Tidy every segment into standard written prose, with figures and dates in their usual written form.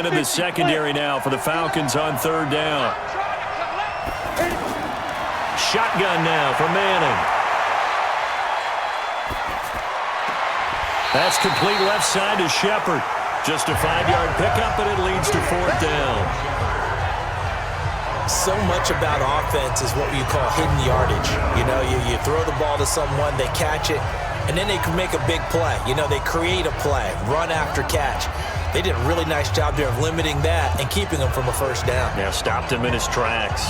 man in the secondary now for the Falcons on third down. Shotgun now for Manning. That's complete left side to Shepard. Just a 5-yard pickup, and it leads to fourth down. So much about offense is what you call hidden yardage. You know, you throw the ball to someone, they catch it, and then they can make a big play. You know, they create a play, run after catch. They did a really nice job there of limiting that and keeping him from a first down. Yeah, stopped him in his tracks.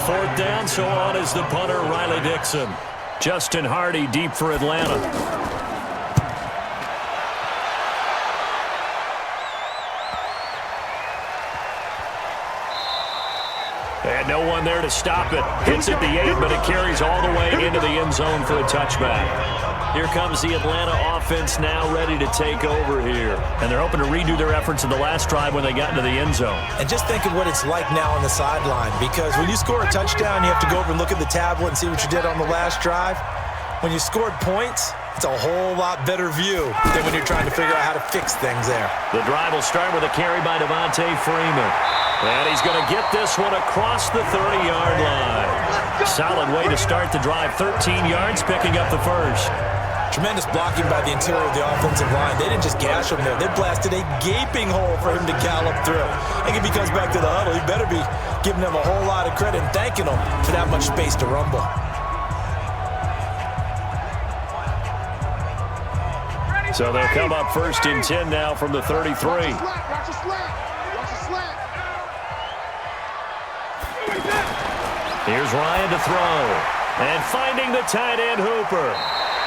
Fourth down, so on is the punter, Riley Dixon. Justin Hardy deep for Atlanta. And no one there to stop it. Hits at the 8, but it carries all the way into the end zone for a touchback. Here comes the Atlanta offense now ready to take over here. And they're hoping to redo their efforts in the last drive when they got into the end zone. And just think of what it's like now on the sideline, because when you score a touchdown, you have to go over and look at the tablet and see what you did on the last drive. When you scored points, it's a whole lot better view than when you're trying to figure out how to fix things there. The drive will start with a carry by Devontae Freeman. And he's going to get this one across the 30-yard line. Solid way to start the drive. 13 yards, picking up the first. Tremendous blocking by the interior of the offensive line. They didn't just gash him there. They blasted a gaping hole for him to gallop through. I think if he comes back to the huddle, he better be giving them a whole lot of credit and thanking them for that much space to rumble. So they'll come up first and 10 now from the 33. Here's Ryan to throw. And finding the tight end, Hooper.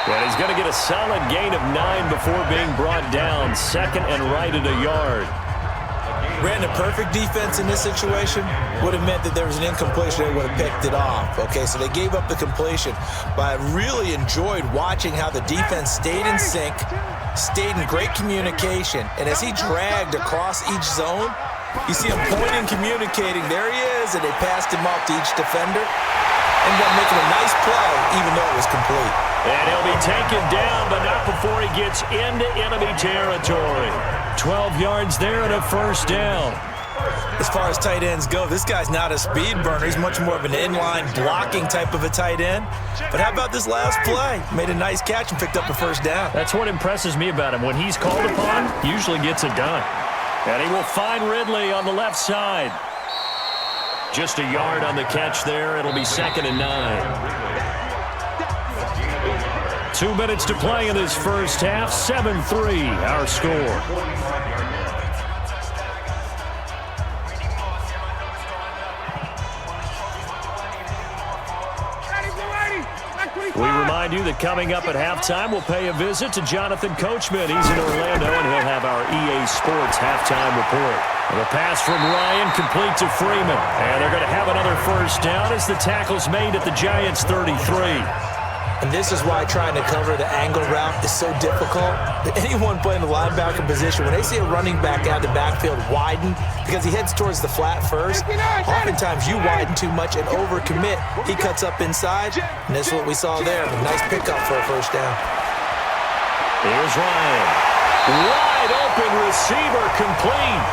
And he's going to get a solid gain of 9 before being brought down. Second and right at a yard. Ran a perfect defense in this situation would have meant that there was an incompletion. They would have picked it off. Okay, so they gave up the completion. But I really enjoyed watching how the defense stayed in sync, stayed in great communication. And as he dragged across each zone, you see him pointing, communicating. There he is, and they passed him off to each defender. Ended up making a nice play, even though it was complete. And he'll be taken down, but not before he gets into enemy territory. 12 yards there and a first down. As far as tight ends go, this guy's not a speed burner. He's much more of an inline blocking type of a tight end. But how about this last play? Made a nice catch and picked up a first down. That's what impresses me about him. When he's called upon, usually gets it done. And he will find Ridley on the left side. Just a yard on the catch there. It'll be second and 9. 2 minutes to play in this first half. 7-3, our score. We remind you that coming up at halftime, we'll pay a visit to Jonathan Coachman. He's in Orlando, and he'll have our EA Sports halftime report. And a pass from Ryan complete to Freeman. And they're going to have another first down as the tackle's made at the Giants' 33. And this is why trying to cover the angle route is so difficult. Anyone playing the linebacker position, when they see a running back out of the backfield widen because he heads towards the flat first, oftentimes you widen too much and overcommit. He cuts up inside, and that's what we saw there. A nice pickup for a first down. Here's Ryan. Wide open receiver complete.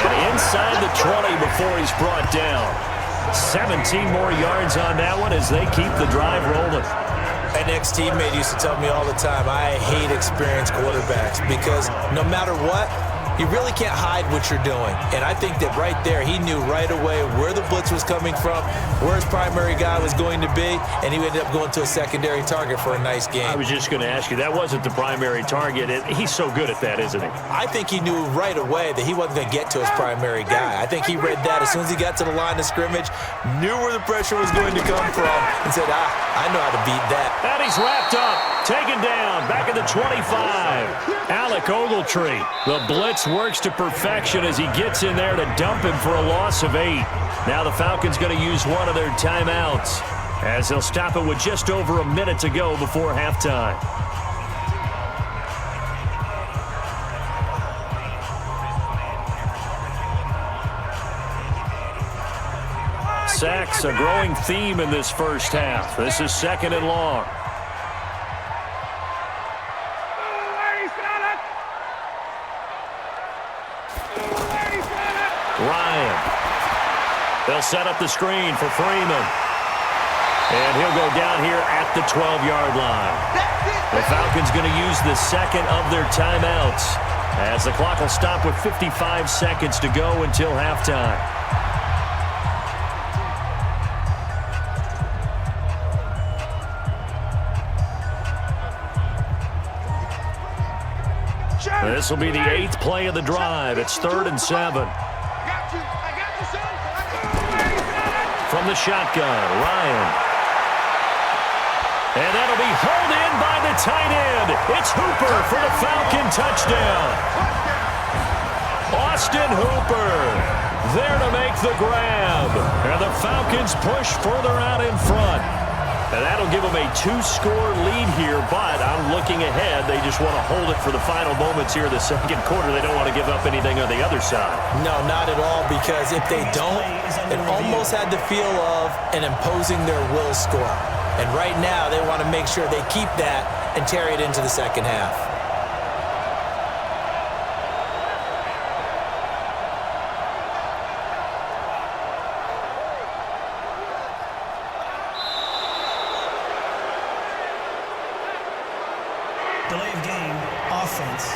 And inside the 20 before he's brought down. 17 more yards on that one as they keep the drive rolling. An ex-teammate used to tell me all the time, I hate experienced quarterbacks because no matter what, you really can't hide what you're doing. And I think that right there, he knew right away where the blitz was coming from, where his primary guy was going to be, and he ended up going to a secondary target for a nice game. I was just going to ask you, that wasn't the primary target. He's so good at that, isn't he? I think he knew right away that he wasn't going to get to his primary guy. I think he read that as soon as he got to the line of scrimmage, knew where the pressure was going to come from, and said, I know how to beat that. And he's wrapped up, taken down, back at the 25. Alec Ogletree, the blitz works to perfection as he gets in there to dump him for a loss of 8. Now the Falcons going to use one of their timeouts as they'll stop it with just over a minute to go before halftime. Sacks, a growing theme in this first half. This is second and long. They'll set up the screen for Freeman. And he'll go down here at the 12-yard line. The Falcons going to use the second of their timeouts, as the clock will stop with 55 seconds to go until halftime. This will be the 8th play of the drive. It's 3rd and 7. From the shotgun, Ryan. And that'll be hauled in by the tight end. It's Hooper for the Falcon touchdown. Austin Hooper there to make the grab. And the Falcons push further out in front. And that'll give them a 2-score lead here, but I'm looking ahead. They just want to hold it for the final moments here in the second quarter. They don't want to give up anything on the other side. No, not at all, because if they don't, it almost had the feel of an imposing their will score. And right now, they want to make sure they keep that and carry it into the second half. Delay of game, offense.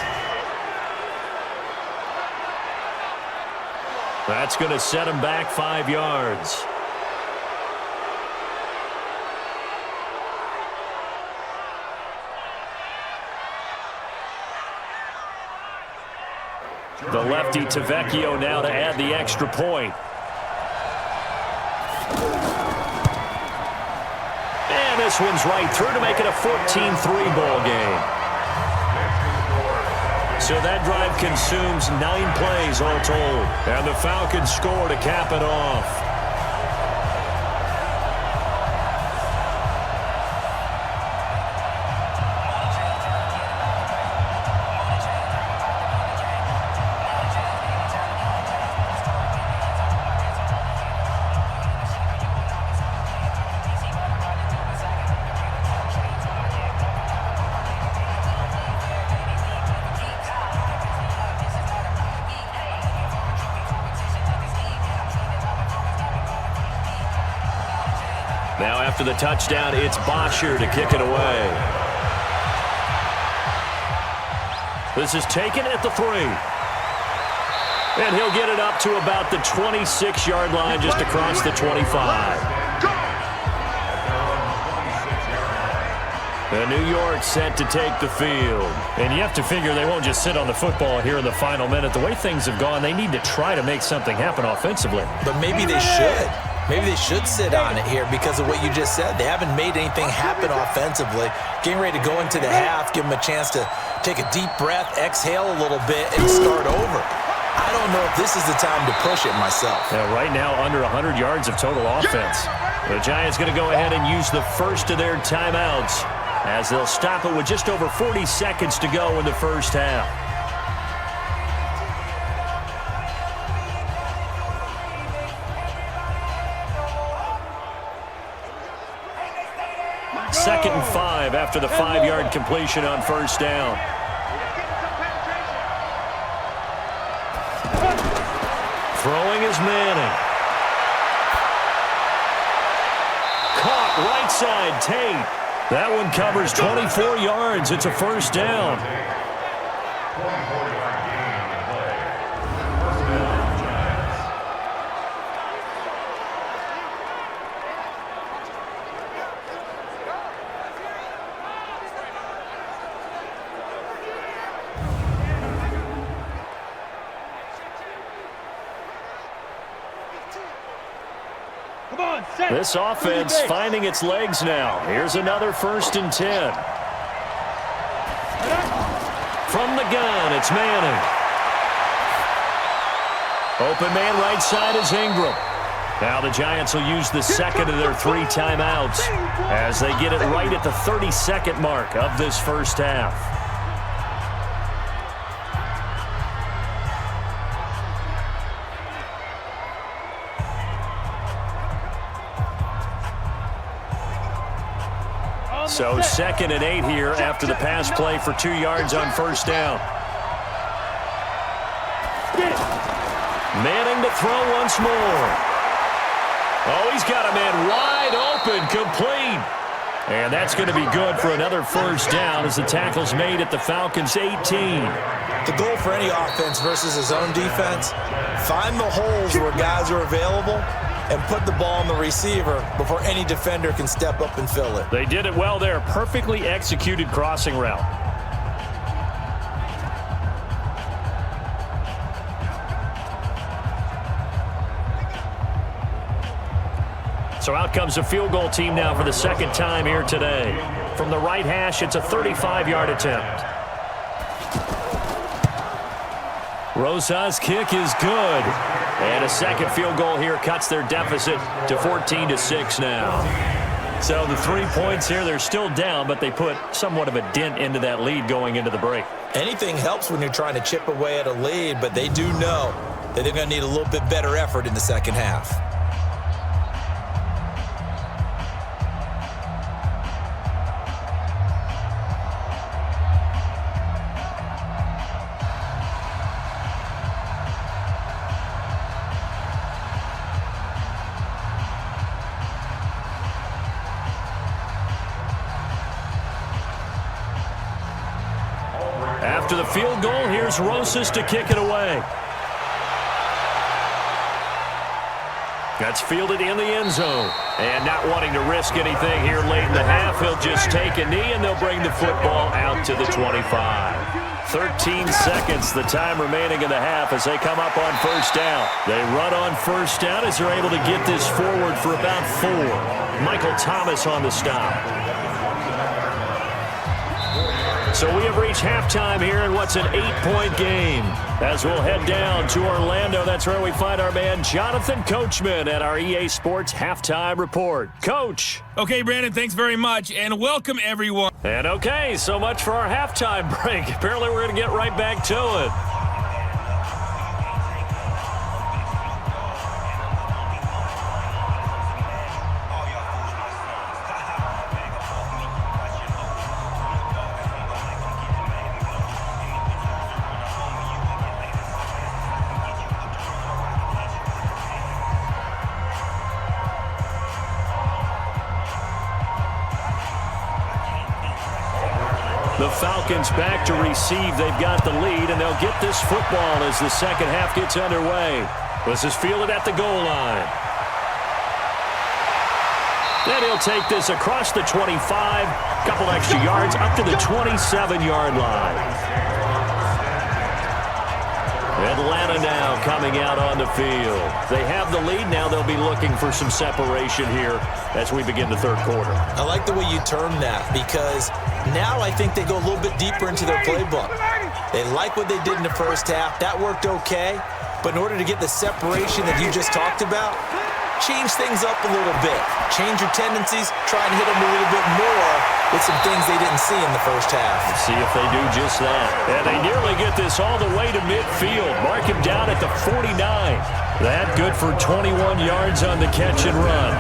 That's going to set him back 5 yards. The lefty Tavecchio now to add the extra point. And this one's right through to make it a 14-3 ball game. So that drive consumes 9 plays all told. And the Falcons score to cap it off. Now after the touchdown, it's Bosher to kick it away. This is taken at the 3. And he'll get it up to about the 26-yard line, just across the 25. And New York set to take the field. And you have to figure they won't just sit on the football here in the final minute. The way things have gone, they need to try to make something happen offensively. But maybe they should. Maybe they should sit on it here because of what you just said. They haven't made anything happen offensively. Getting ready to go into the half, give them a chance to take a deep breath, exhale a little bit, and start over. I don't know if this is the time to push it myself. Yeah, right now, under 100 yards of total offense. The Giants going to go ahead and use the first of their timeouts, as they'll stop it with just over 40 seconds to go in the first half. Second and 5 after the 5-yard completion on first down. Throwing is Manning. Caught right side, Tate. That one covers 24 yards. It's a first down. This offense finding its legs now. Here's another 1st and 10. From the gun, it's Manning. Open man right side is Ingram. Now the Giants will use the second of their 3 timeouts as they get it right at the 30-second mark of this first half. So 2nd and 8 here after the pass play for 2 yards on first down. Manning to throw once more. Oh, he's got a man wide open, complete. And that's going to be good for another first down as the tackle's made at the Falcons' 18. The goal for any offense versus his own defense, find the holes where guys are available and put the ball on the receiver before any defender can step up and fill it. They did it well there. Perfectly executed crossing route. So out comes the field goal team now for the second time here today. From the right hash, it's a 35-yard attempt. Rosa's kick is good. And a second field goal here cuts their deficit to 14-6 now. So the 3 points here, they're still down, but they put somewhat of a dent into that lead going into the break. Anything helps when you're trying to chip away at a lead, but they do know that they're going to need a little bit better effort in the second half. After the field goal, here's Rosas to kick it away. That's fielded in the end zone. And not wanting to risk anything here late in the half, he'll just take a knee and they'll bring the football out to the 25. 13 seconds, the time remaining in the half as they come up on first down. They run on first down as they're able to get this forward for about 4. Michael Thomas on the stop. So we have reached halftime here in what's an 8-point game. As we'll head down to Orlando, that's where we find our man Jonathan Coachman at our EA Sports Halftime Report. Coach. Okay, Brandon, thanks very much, and welcome everyone. And okay, so much for our halftime break. Apparently we're going to get right back to it. The Falcons back to receive. They've got the lead, and they'll get this football as the second half gets underway. This is fielded at the goal line. Then he'll take this across the 25, couple extra yards, up to the 27-yard line. Atlanta now coming out on the field. They have the lead. Now they'll be looking for some separation here as we begin the third quarter. I like the way you term that because now I think they go a little bit deeper into their playbook. They like what they did in the first half. That worked okay. But in order to get the separation that you just talked about, change things up a little bit. Change your tendencies. Try and hit them a little bit more with some things they didn't see in the first half. See if they do just that. And they nearly get this all the way to midfield. Mark him down at the 49. That good for 21 yards on the catch and run.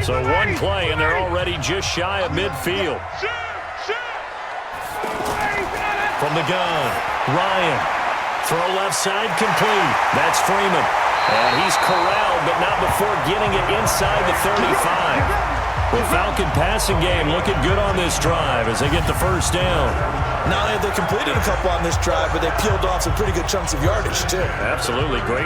So one play, and they're already just shy of midfield. From the gun, Ryan. Throw left side complete. That's Freeman. And he's corralled, but not before getting it inside the 35. The Falcon passing game looking good on this drive as they get the first down. Not only have they completed a couple on this drive, but they peeled off some pretty good chunks of yardage, too. Absolutely. Great